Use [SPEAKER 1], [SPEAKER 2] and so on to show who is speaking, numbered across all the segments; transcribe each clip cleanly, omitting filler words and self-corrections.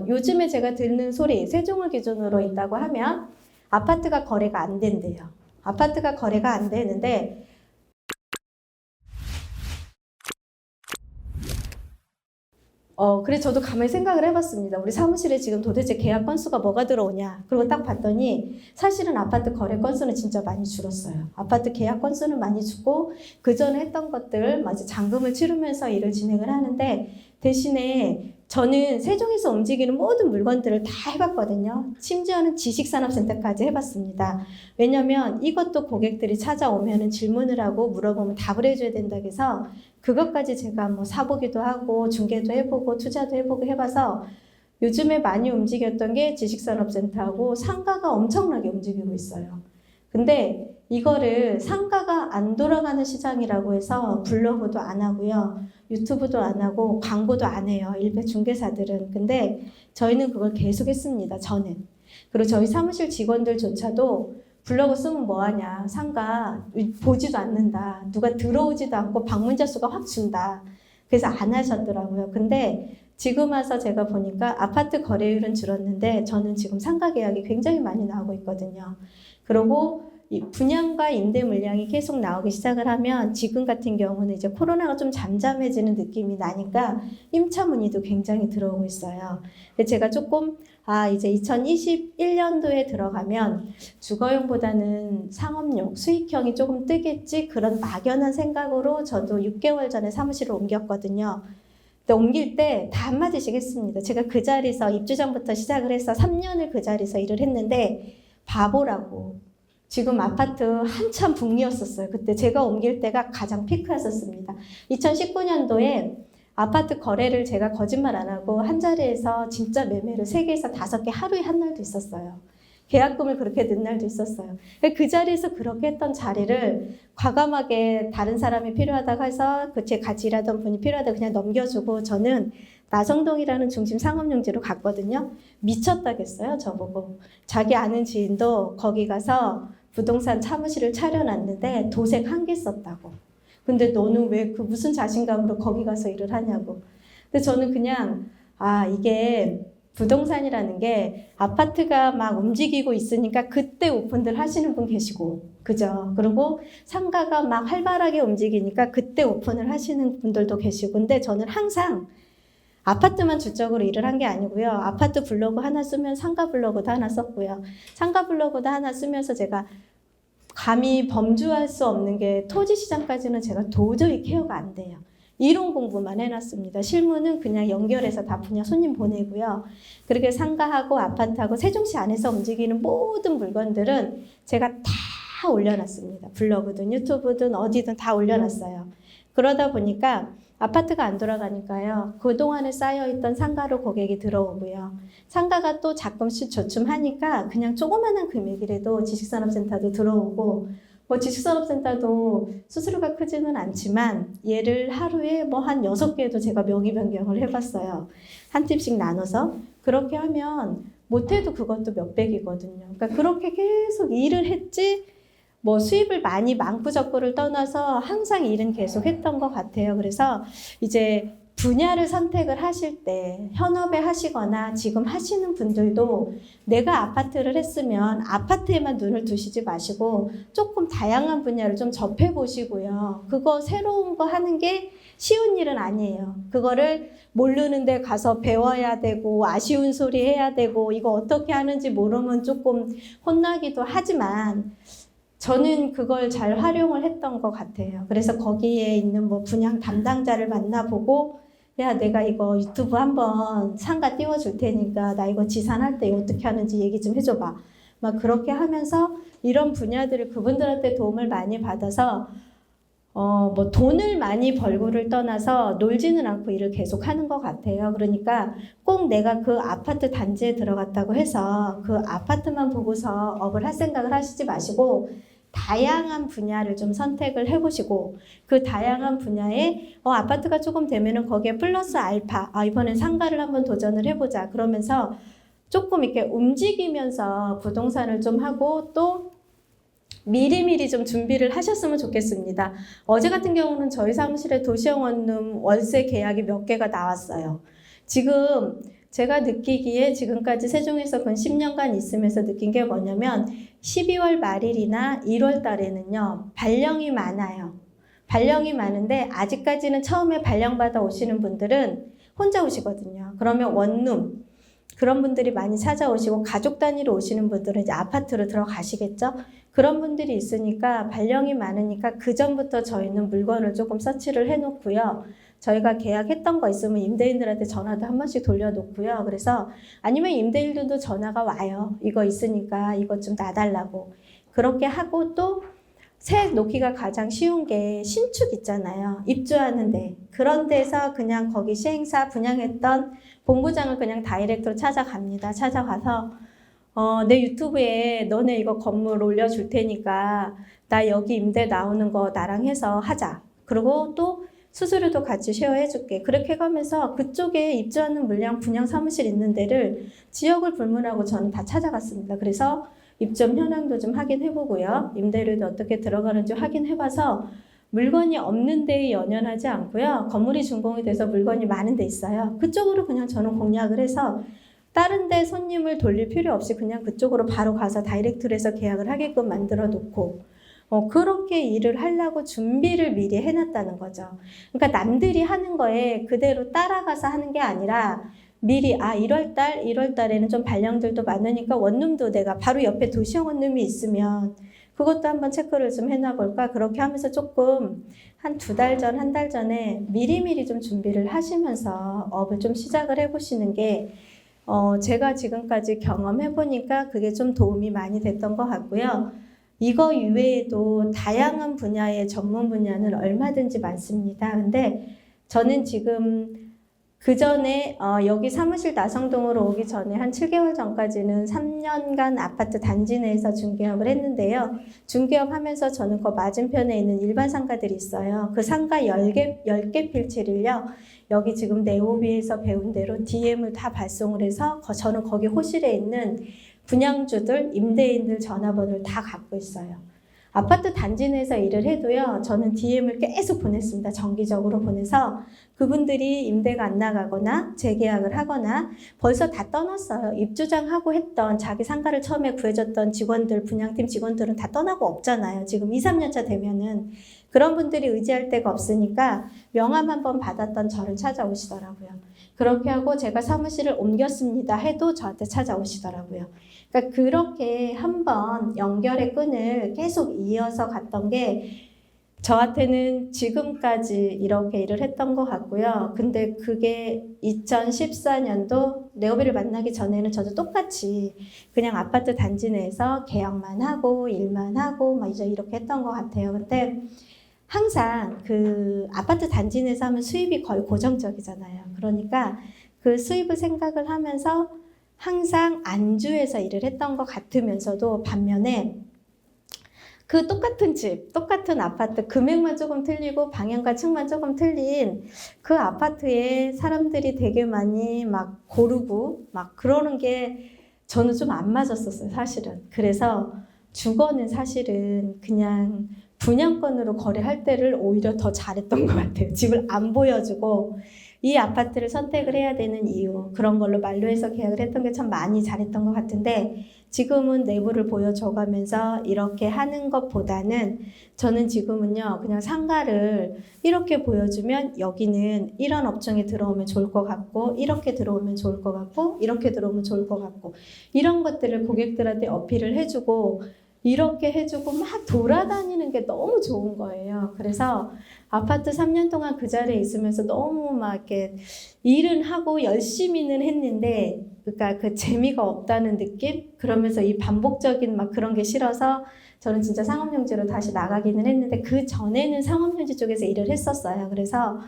[SPEAKER 1] 요즘에 제가 듣는 소리, 세종을 기준으로 있다고 하면 아파트가 거래가 안 된대요. 아파트가 거래가 안 되는데 그래서 저도 가만히 생각을 해봤습니다. 우리 사무실에 지금 도대체 계약 건수가 뭐가 들어오냐. 그리고 딱 봤더니 사실은 아파트 거래 건수는 진짜 많이 줄었어요. 아파트 계약 건수는 많이 줄고 그 전에 했던 것들 마치 잔금을 치르면서 일을 진행을 하는데 대신에 저는 세종에서 움직이는 모든 물건들을 다 해봤거든요. 심지어는 지식산업센터까지 해봤습니다. 왜냐면 이것도 고객들이 찾아오면 질문을 하고 물어보면 답을 해줘야 된다고 해서 그것까지 제가 뭐 사보기도 하고 중개도 해보고 투자도 해보고 해봐서 요즘에 많이 움직였던 게 지식산업센터하고 상가가 엄청나게 움직이고 있어요. 근데 이거를 상가가 안 돌아가는 시장이라고 해서 블로그도 안 하고요. 유튜브도 안 하고 광고도 안 해요. 일베 중개사들은. 근데 저희는 그걸 계속 했습니다. 저는. 그리고 저희 사무실 직원들조차도 블로그 쓰면 뭐하냐. 상가 보지도 않는다. 누가 들어오지도 않고 방문자 수가 확 준다. 그래서 안 하셨더라고요. 근데 지금 와서 제가 보니까 아파트 거래율은 줄었는데 저는 지금 상가 계약이 굉장히 많이 나오고 있거든요. 그리고 이 분양과 임대 물량이 계속 나오기 시작을 하면 지금 같은 경우는 이제 코로나가 좀 잠잠해지는 느낌이 나니까 임차 문의도 굉장히 들어오고 있어요. 제가 조금 이제 2021년도에 들어가면 주거용보다는 상업용, 수익형이 조금 뜨겠지 그런 막연한 생각으로 저도 6개월 전에 사무실을 옮겼거든요. 근데 옮길 때 다 한마디씩 했습니다. 제가 그 자리에서 입주 전부터 시작을 해서 3년을 그 자리에서 일을 했는데 바보라고. 지금 아파트 한참 붐이었었어요. 그때 제가 옮길 때가 가장 피크였었습니다. 2019년도에 아파트 거래를 제가 거짓말 안 하고 한 자리에서 진짜 매매를 3개에서 5개 하루에 한 날도 있었어요. 계약금을 그렇게 낸 날도 있었어요. 그 자리에서 그렇게 했던 자리를 과감하게 다른 사람이 필요하다고 해서 제 같이 일하던 분이 필요하다고 그냥 넘겨주고 저는 나성동이라는 중심 상업용지로 갔거든요. 미쳤다겠어요, 저보고. 자기 아는 지인도 거기 가서 부동산 사무실을 차려놨는데 도색 1개 썼다고. 근데 너는 왜 그 무슨 자신감으로 거기 가서 일을 하냐고. 근데 저는 그냥 이게 부동산이라는 게 아파트가 막 움직이고 있으니까 그때 오픈들 하시는 분 계시고, 그죠? 그리고 상가가 막 활발하게 움직이니까 그때 오픈을 하시는 분들도 계시고, 근데 저는 항상 아파트만 주적으로 일을 한 게 아니고요. 아파트 블로그 하나 쓰면 상가 블로그도 하나 썼고요. 상가 블로그도 하나 쓰면서 제가 감히 범주할 수 없는 게 토지 시장까지는 제가 도저히 케어가 안 돼요. 이론 공부만 해놨습니다. 실무는 그냥 연결해서 다 분야 손님 보내고요. 그렇게 상가하고 아파트하고 세종시 안에서 움직이는 모든 물건들은 제가 다 올려놨습니다. 블로그든 유튜브든 어디든 다 올려놨어요. 그러다 보니까 아파트가 안 돌아가니까요. 그동안에 쌓여있던 상가로 고객이 들어오고요. 상가가 또 자금씩 조춤하니까 그냥 조그마한 금액이라도 지식산업센터도 들어오고 지식산업센터도 수수료가 크지는 않지만 얘를 하루에 한 6개도 제가 명의 변경을 해봤어요. 한 팀씩 나눠서. 그렇게 하면 못해도 그것도 몇백이거든요. 그러니까 그렇게 계속 일을 했지 수입을 많이 많고적고를 떠나서 항상 일은 계속 했던 것 같아요. 그래서 이제 분야를 선택을 하실 때 현업에 하시거나 지금 하시는 분들도 내가 아파트를 했으면 아파트에만 눈을 두시지 마시고 조금 다양한 분야를 좀 접해보시고요. 그거 새로운 거 하는 게 쉬운 일은 아니에요. 그거를 모르는 데 가서 배워야 되고 아쉬운 소리 해야 되고 이거 어떻게 하는지 모르면 조금 혼나기도 하지만 저는 그걸 잘 활용을 했던 것 같아요. 그래서 거기에 있는 분양 담당자를 만나보고 야, 내가 이거 유튜브 한번 상가 띄워줄 테니까 나 이거 지산할 때 어떻게 하는지 얘기 좀 해줘봐. 막 그렇게 하면서 이런 분야들을 그분들한테 도움을 많이 받아서 돈을 많이 벌고를 떠나서 놀지는 않고 일을 계속 하는 것 같아요. 그러니까 꼭 내가 그 아파트 단지에 들어갔다고 해서 그 아파트만 보고서 업을 할 생각을 하시지 마시고 다양한 분야를 좀 선택을 해보시고 그 다양한 분야에 아파트가 조금 되면은 거기에 플러스 알파 이번엔 상가를 한번 도전을 해보자 그러면서 조금 이렇게 움직이면서 부동산을 좀 하고 또 미리미리 좀 준비를 하셨으면 좋겠습니다. 어제 같은 경우는 저희 사무실에 도시형 원룸 월세 계약이 몇 개가 나왔어요. 지금 제가 느끼기에 지금까지 세종에서 근 10년간 있으면서 느낀 게 뭐냐면 12월 말일이나 1월 달에는요. 발령이 많아요. 발령이 많은데 아직까지는 처음에 발령받아 오시는 분들은 혼자 오시거든요. 그러면 원룸 그런 분들이 많이 찾아오시고 가족 단위로 오시는 분들은 이제 아파트로 들어가시겠죠. 그런 분들이 있으니까 발령이 많으니까 그 전부터 저희는 물건을 조금 서치를 해놓고요. 저희가 계약했던 거 있으면 임대인들한테 전화도 한 번씩 돌려놓고요. 그래서 아니면 임대인들도 전화가 와요. 이거 있으니까 이것 좀 놔달라고. 그렇게 하고 또 새 놓기가 가장 쉬운 게 신축 있잖아요. 입주하는데. 그런 데서 그냥 거기 시행사 분양했던 본부장을 그냥 다이렉트로 찾아갑니다. 찾아가서 내 유튜브에 너네 이거 건물 올려줄 테니까 나 여기 임대 나오는 거 나랑 해서 하자. 그리고 또 수수료도 같이 쉐어해줄게. 그렇게 가면서 그쪽에 입주하는 물량 분양 사무실 있는 데를 지역을 불문하고 저는 다 찾아갔습니다. 그래서 입점 현황도 좀 확인해보고요. 임대료도 어떻게 들어가는지 확인해봐서 물건이 없는 데에 연연하지 않고요. 건물이 준공이 돼서 물건이 많은 데 있어요. 그쪽으로 그냥 저는 공략을 해서 다른 데 손님을 돌릴 필요 없이 그냥 그쪽으로 바로 가서 다이렉트로 해서 계약을 하게끔 만들어 놓고 그렇게 일을 하려고 준비를 미리 해놨다는 거죠. 그러니까 남들이 하는 거에 그대로 따라가서 하는 게 아니라 미리 1월 달에는 좀 발령들도 많으니까 원룸도 내가 바로 옆에 도시형 원룸이 있으면 그것도 한번 체크를 좀 해놔볼까 그렇게 하면서 조금 한 2달 전, 한 달 전에 미리미리 좀 준비를 하시면서 업을 좀 시작을 해보시는 게 제가 지금까지 경험해보니까 그게 좀 도움이 많이 됐던 것 같고요. 이거 이외에도 다양한 분야의 전문 분야는 얼마든지 많습니다. 근데 저는 지금 그 전에 여기 사무실 나성동으로 오기 전에 한 7개월 전까지는 3년간 아파트 단지 내에서 중개업을 했는데요. 중개업 하면서 저는 그 맞은편에 있는 일반 상가들이 있어요. 그 상가 10개 필지를요. 여기 지금 네오비에서 배운 대로 DM을 다 발송을 해서 저는 거기 호실에 있는 분양주들, 임대인들 전화번호를 다 갖고 있어요. 아파트 단지 내에서 일을 해도요. 저는 DM을 계속 보냈습니다. 정기적으로 보내서 그분들이 임대가 안 나가거나 재계약을 하거나 벌써 다 떠났어요. 입주장하고 했던 자기 상가를 처음에 구해줬던 직원들, 분양팀 직원들은 다 떠나고 없잖아요. 지금 2, 3년 차 되면은 그런 분들이 의지할 데가 없으니까 명함 한번 받았던 저를 찾아오시더라고요. 그렇게 하고 제가 사무실을 옮겼습니다 해도 저한테 찾아오시더라고요. 그러니까 그렇게 한번 연결의 끈을 계속 이어서 갔던 게 저한테는 지금까지 이렇게 일을 했던 것 같고요. 근데 그게 2014년도 네오비를 만나기 전에는 저도 똑같이 그냥 아파트 단지 내에서 계약만 하고 일만 하고 막 이제 이렇게 했던 것 같아요. 근데 항상 그 아파트 단지 내에서 하면 수입이 거의 고정적이잖아요. 그러니까 그 수입을 생각을 하면서 항상 안주해서 일을 했던 것 같으면서도 반면에 그 똑같은 집, 똑같은 아파트, 금액만 조금 틀리고 방향과 층만 조금 틀린 그 아파트에 사람들이 되게 많이 막 고르고 막 그러는 게 저는 좀 안 맞았었어요, 사실은. 그래서 주거는 사실은 그냥 분양권으로 거래할 때를 오히려 더 잘했던 것 같아요. 집을 안 보여주고 이 아파트를 선택을 해야 되는 이유, 그런 걸로 만류해서 계약을 했던 게 참 많이 잘했던 것 같은데 지금은 내부를 보여줘가면서 이렇게 하는 것보다는 저는 지금은요 그냥 상가를 이렇게 보여주면 여기는 이런 업종에 들어오면 좋을 것 같고 이렇게 들어오면 좋을 것 같고 이렇게 들어오면 좋을 것 같고 이런 것들을 고객들한테 어필을 해주고 이렇게 해주고 막 돌아다니는 게 너무 좋은 거예요. 그래서 아파트 3년 동안 그 자리에 있으면서 너무 막 이렇게 일은 하고 열심히는 했는데 그러니까 그 재미가 없다는 느낌? 그러면서 이 반복적인 막 그런 게 싫어서 저는 진짜 상업용지로 다시 나가기는 했는데 그 전에는 상업용지 쪽에서 일을 했었어요. 그래서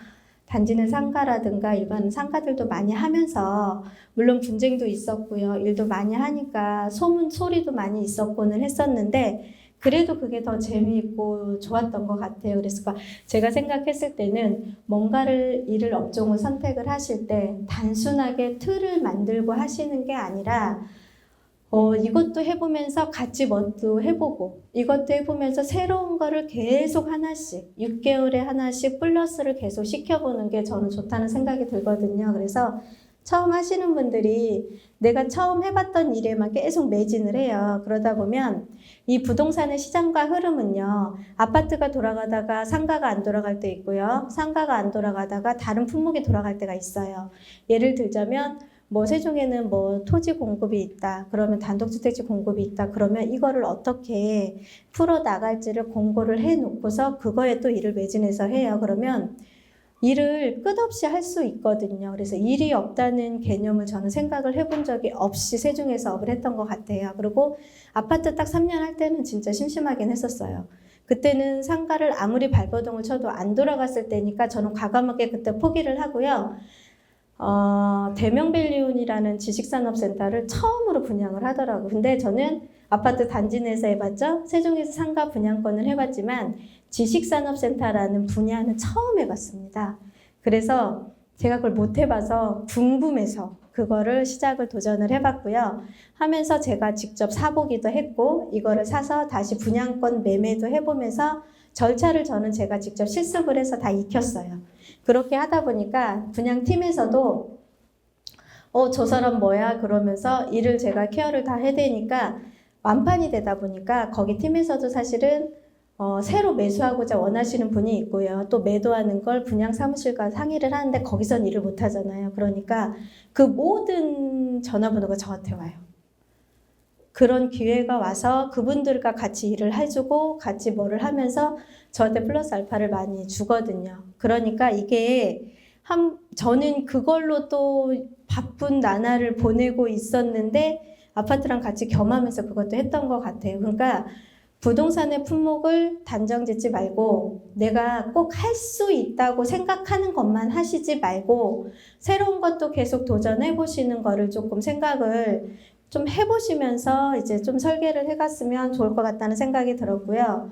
[SPEAKER 1] 단지는 상가라든가 일반 상가들도 많이 하면서 물론 분쟁도 있었고요. 일도 많이 하니까 소리도 많이 있었고는 했었는데 그래도 그게 더 재미있고 좋았던 것 같아요. 그래서 제가 생각했을 때는 뭔가를 일을 업종을 선택을 하실 때 단순하게 틀을 만들고 하시는 게 아니라 이것도 해보면서 같이 뭣도 해보고 이것도 해보면서 새로운 거를 계속 하나씩 6개월에 하나씩 플러스를 계속 시켜보는 게 저는 좋다는 생각이 들거든요. 그래서 처음 하시는 분들이 내가 처음 해봤던 일에만 계속 매진을 해요. 그러다 보면 이 부동산의 시장과 흐름은요. 아파트가 돌아가다가 상가가 안 돌아갈 때 있고요. 상가가 안 돌아가다가 다른 품목이 돌아갈 때가 있어요. 예를 들자면 뭐 세종에는 뭐 토지 공급이 있다. 그러면 단독주택지 공급이 있다. 그러면 이거를 어떻게 풀어 나갈지를 공고를 해 놓고서 그거에 또 일을 매진해서 해요. 그러면 일을 끝없이 할 수 있거든요. 그래서 일이 없다는 개념을 저는 생각을 해본 적이 없이 세종에 사업을 했던 것 같아요. 그리고 아파트 딱 3년 할 때는 진짜 심심하긴 했었어요. 그때는 상가를 아무리 발버둥을 쳐도 안 돌아갔을 때니까 저는 과감하게 그때 포기를 하고요. 대명밸리온이라는 지식산업센터를 처음으로 분양을 하더라고요. 근데 저는 아파트 단지 내에서 해봤죠. 세종에서 상가 분양권을 해봤지만 지식산업센터라는 분야는 처음 해봤습니다. 그래서 제가 그걸 못 해봐서 궁금해서 그거를 시작을 도전을 해봤고요. 하면서 제가 직접 사보기도 했고 이거를 사서 다시 분양권 매매도 해보면서 절차를 저는 제가 직접 실습을 해서 다 익혔어요. 그렇게 하다 보니까 분양팀에서도 저 사람 뭐야? 그러면서 일을 제가 케어를 다 해대니까 완판이 되다 보니까 거기 팀에서도 사실은 새로 매수하고자 원하시는 분이 있고요. 또 매도하는 걸 분양 사무실과 상의를 하는데 거기선 일을 못 하잖아요. 그러니까 그 모든 전화번호가 저한테 와요. 그런 기회가 와서 그분들과 같이 일을 해주고 같이 뭐를 하면서 저한테 플러스 알파를 많이 주거든요. 그러니까 이게 저는 그걸로 또 바쁜 나날을 보내고 있었는데 아파트랑 같이 겸하면서 그것도 했던 것 같아요. 그러니까 부동산의 품목을 단정 짓지 말고 내가 꼭 할 수 있다고 생각하는 것만 하시지 말고 새로운 것도 계속 도전해 보시는 거를 조금 생각을 좀 해보시면서 이제 좀 설계를 해갔으면 좋을 것 같다는 생각이 들었고요.